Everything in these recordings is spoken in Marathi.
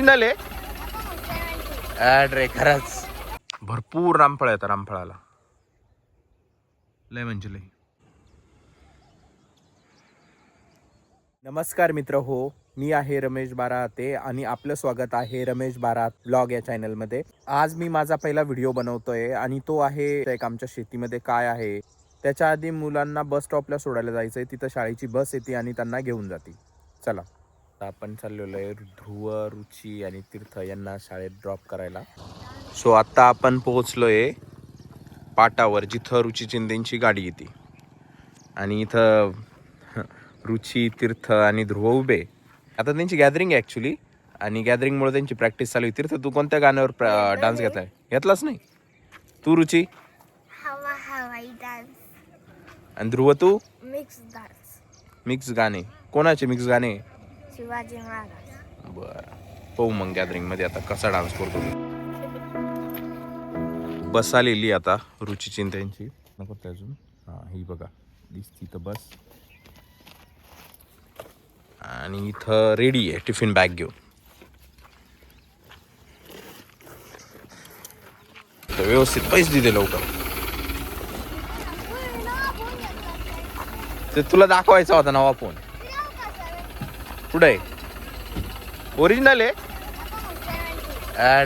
झाले रे खरंच भरपूर रामफळ येतात रामफळाला लय म्हणजे लय. नमस्कार मित्र हो, मी आहे रमेश बाराते आणि आपलं स्वागत आहे रमेश बारात ब्लॉग या चॅनलमध्ये. आज मी माझा पहिला व्हिडिओ बनवतोय आणि तो आहे एक आमच्या शेतीमध्ये काय आहे. त्याच्या आधी मुलांना बस स्टॉपला सोडायला जायचंय, तिथं शाळेची बस येते आणि त्यांना घेऊन जाते. चला आपण चाललेलो आहे ध्रुव, रुची आणि तीर्थ यांना शाळेत ड्रॉप करायला. सो आता आपण पोहोचलोय पाटावर जिथं रुची चिंदेंची गाडी येते आणि इथं रुची, तीर्थ आणि ध्रुव उभे. आता त्यांची गॅदरिंग आहे ॲक्च्युली आणि गॅदरिंगमुळे त्यांची प्रॅक्टिस चालू आहे. तीर्थ तू कोणत्या गाण्यावर डान्स घेतलाय? घेतलाच नाही तू? रुची हवा हवाई डान्स. आणि ध्रुव तू? Mix dance. मिक्स गाणे. कोणाचे मिक्स गाणे? शिवाजी महाराज. बरं, पाहू मग गॅदरिंग मध्ये आता कसा डान्स करतो. बस आलेली आता रुची चिंतेची नको अजून. हां ही बघा दिसती तर बस. आणि इथं रेडी आहे टिफिन बॅग घेऊन. तर व्यवस्थित पैसे दिले लवकर. ते तुला दाखवायचा होता नवा फोन. कुठे ओरिजिनल आहे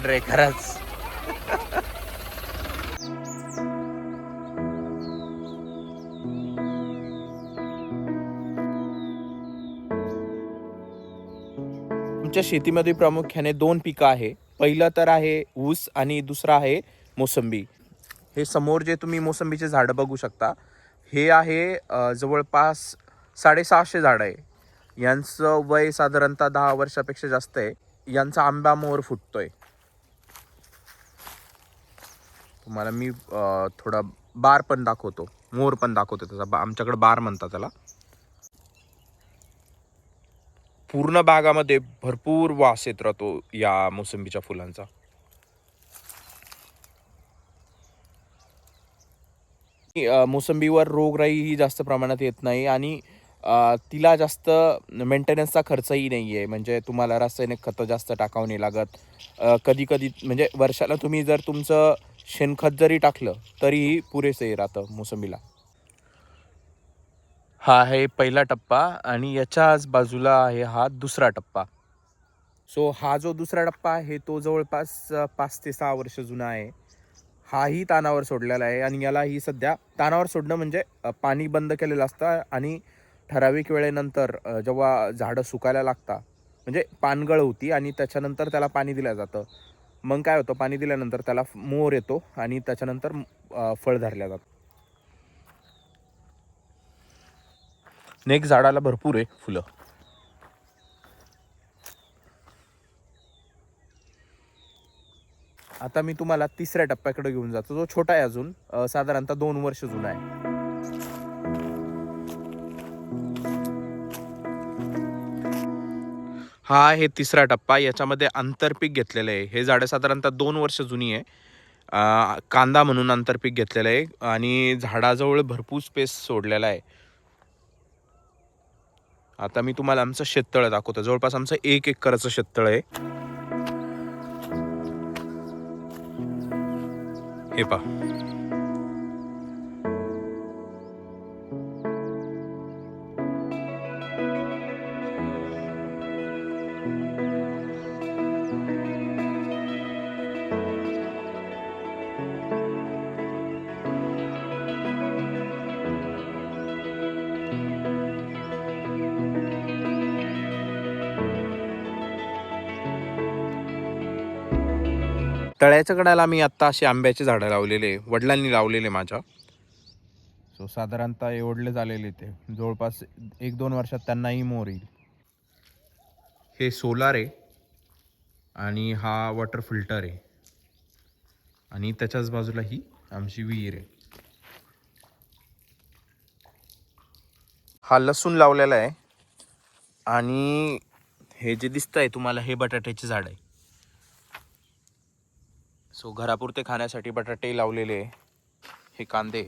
रे खरंच. आमच्या शेतीमध्ये प्रामुख्याने दोन पिकं आहे. पहिलं तर आहे ऊस आणि दुसरं आहे मोसंबी. हे समोर जे तुम्ही मोसंबीचे झाडं बघू शकता हे आहे जवळपास 650 झाडं आहे. यांचं वय साधारणतः 10 वर्षापेक्षा जास्त आहे. यांचा आंबा मोहर फुटतोय. तुम्हाला मी थोडा बार पण दाखवतो, मोहर पण दाखवतो त्याचा. आमच्याकडे बार म्हणतात त्याला. पूर्ण बागामध्ये भरपूर वास येत राहतो या मोसंबीच्या फुलांचा. मोसंबीवर रोगराई ही जास्त प्रमाणात येत नाही आणि तिला जास्त मेंटेनन्सचा खर्चही नाही आहे. म्हणजे तुम्हाला रासायनिक खतं जास्त टाकावं नाही लागत. कधी कधी म्हणजे वर्षाला तुम्ही जर तुमचं शेणखत जरी टाकलं तरीही पुरेसे राहतं मोसंबीला. हा आहे पहिला टप्पा आणि याच्याच बाजूला आहे हा दुसरा टप्पा. सो हा जो दुसरा टप्पा आहे तो जवळपास 5 ते 6 वर्ष जुना आहे. हाही तानावर सोडलेला आहे आणि यालाही सध्या तानावर सोडणं म्हणजे पाणी बंद केलेलं असतं आणि ठराविक वेळेनंतर जेव्हा झाडं सुकायला लागतात म्हणजे पानगळ होती आणि त्याच्यानंतर त्याला पाणी दिलं जातं. मग काय होतं, पाणी दिल्यानंतर त्याला मोहर येतो आणि त्याच्यानंतर फळ धरल्या जातं. नेक्स्ट झाडाला भरपूर आहे फुलं. आता मी तुम्हाला तिसऱ्या टप्प्याकडे घेऊन जातो, जो छोटा आहे अजून, साधारणतः 2 वर्ष जुना आहे. हा आहे तिसरा टप्पा. याच्यामध्ये आंतरपीक घेतलेलं आहे. हे झाडं साधारणतः 2 वर्ष जुनी आहे. कांदा म्हणून आंतरपीक घेतलेलं आहे आणि झाडाजवळ भरपूर स्पेस सोडलेला आहे. आता मी तुम्हाला आमचं शेततळ दाखवतो. जवळपास आमचं 1 एकरचं शेततळ आहे. हे पहा. तळ्याच्या कड्याला मी आत्ता अशी आंब्याची झाडं लावलेले, वडिलांनी लावलेले माझ्या. सो साधारणतः एवढले झालेले ते जवळपास 1-2 वर्षात त्यांनाही मोहर येईल. हे सोलार आहे आणि हा वॉटर फिल्टर आहे आणि त्याच्याच बाजूला ही आमची विहीर आहे. हा लसूण लावलेला आहे आणि हे जे दिसत आहे तुम्हाला हे बटाट्याचे झाड आहे. सो घरापुरते खाण्यासाठी बटाटे लावलेले. हे कांदे.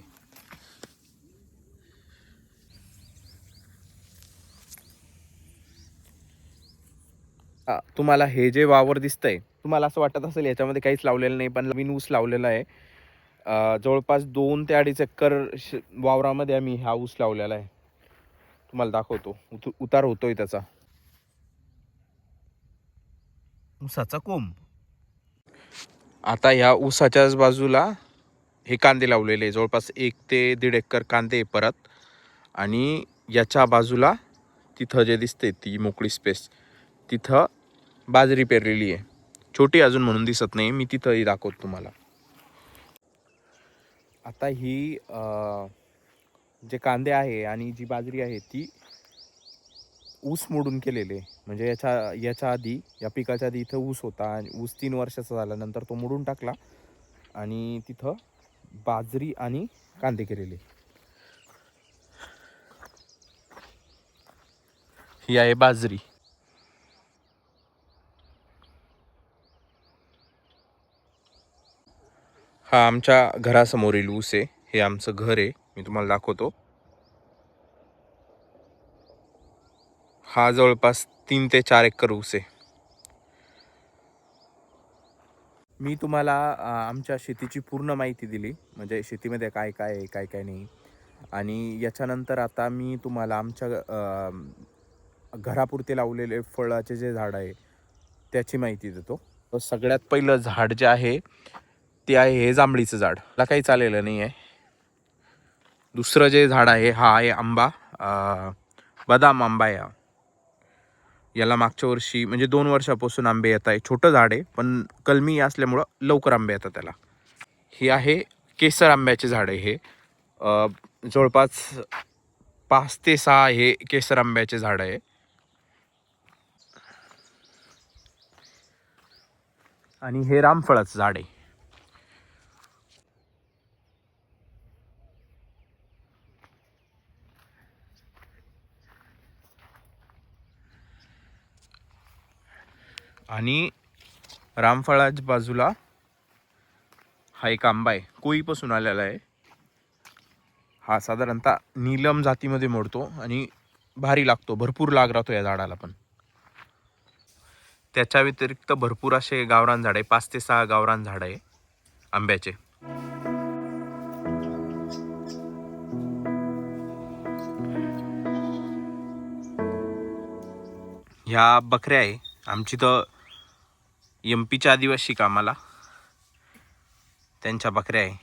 तुम्हाला हे जे वावर दिसतंय, तुम्हाला असं वाटत असेल याच्यामध्ये काहीच लावलेलं नाही, पण नवीन ऊस लावलेला आहे. जवळपास 2 ते 2.5 एकर वावरामध्ये आम्ही हा ऊस लावलेला आहे. तुम्हाला दाखवतो. उतार होतोय त्याचा. ऊसाचा कोंब. आता ह्या ऊसाच्याच बाजूला हे कांदे लावलेले आहे. जवळपास 1 ते 1.5 एकर कांदे परत. आणि याच्या बाजूला तिथं जे दिसते ती मोकळी स्पेस, तिथं बाजरी पेरलेली आहे. छोटी अजून म्हणून दिसत नाही, मी तिथंही दाखवतो तुम्हाला. आता ही जे कांदे आहे आणि जी बाजरी आहे ती ऊस मोडून केलेले. म्हणजे याच्या आधी, या पिकाच्या आधी इथं ऊस होता आणि ऊस 3 वर्षाचा झाल्यानंतर तो मोडून टाकला आणि तिथं बाजरी आणि कांदे केलेले. ही आहे बाजरी. हा आमच्या घरासमोरील ऊस आहे. हे आमचं घर आहे. मी तुम्हाला दाखवतो. हा जवळपास 3 ते 4 एकर ऊस आहे. मी तुम्हाला आमच्या शेतीची पूर्ण माहिती दिली. म्हणजे शेतीमध्ये काय काय आहे, काय काय नाही. आणि याच्यानंतर आता मी तुम्हाला आमच्या घरापुरते लावलेले फळाचे जे झाड आहे त्याची माहिती देतो. सगळ्यात पहिलं झाड जे आहे ते आहे हे जांभळीचं झाड. मला काही चालेलं नाही आहे. दुसरं जे झाड आहे हा आहे आंबा. बदाम आंबा आहे. याला मागच्या वर्षी म्हणजे 2 वर्षापासून आंबे येत आहे. छोटं झाड आहे पण कलमी असल्यामुळं लवकर आंबे येतात त्याला. हे आहे केसर आंब्याचे झाड आहे. हे जवळपास 5 ते 6 हे केसर आंब्याचे झाड आहे. आणि हे रामफळाचं झाड आहे. आणि रामफळाच्या बाजूला हा एक आंबा आहे, कोळीपासून आलेला आहे. हा साधारणतः नीलम जातीमध्ये मोडतो आणि भारी लागतो. भरपूर लाग राहतो या झाडाला. पण त्याच्या व्यतिरिक्त भरपूर असे गावरान झाड आहे. 5 ते 6 गावरान झाड आहे आंब्याचे. ह्या बकऱ्या आहे आमची. तर MP च्या आदिवासी कामाला त्यांच्या बकऱ्या आहे.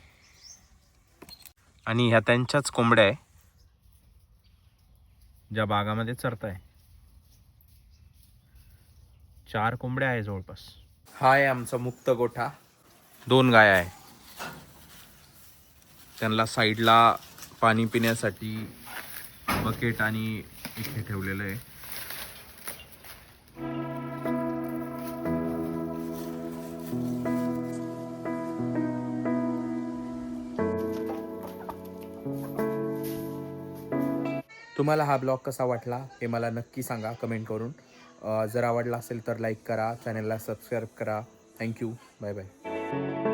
आणि ह्या त्यांच्याच कोंबड्या आहे ज्या बागामध्ये चरत आहे. 4 कोंबड्या आहे जवळपास. हा आहे आमचा मुक्त गोठा. 2 गाया आहे. त्यांना साईडला पाणी पिण्यासाठी बकेट आणि इथे ठेवलेलं आहे. तुम्हाला हा ब्लॉग कसा वाटला हे मला नक्की सांगा कमेंट करून. जर आवडला असेल तर लाईक करा, चॅनलला सबस्क्राईब करा. थँक्यू. Bye bye.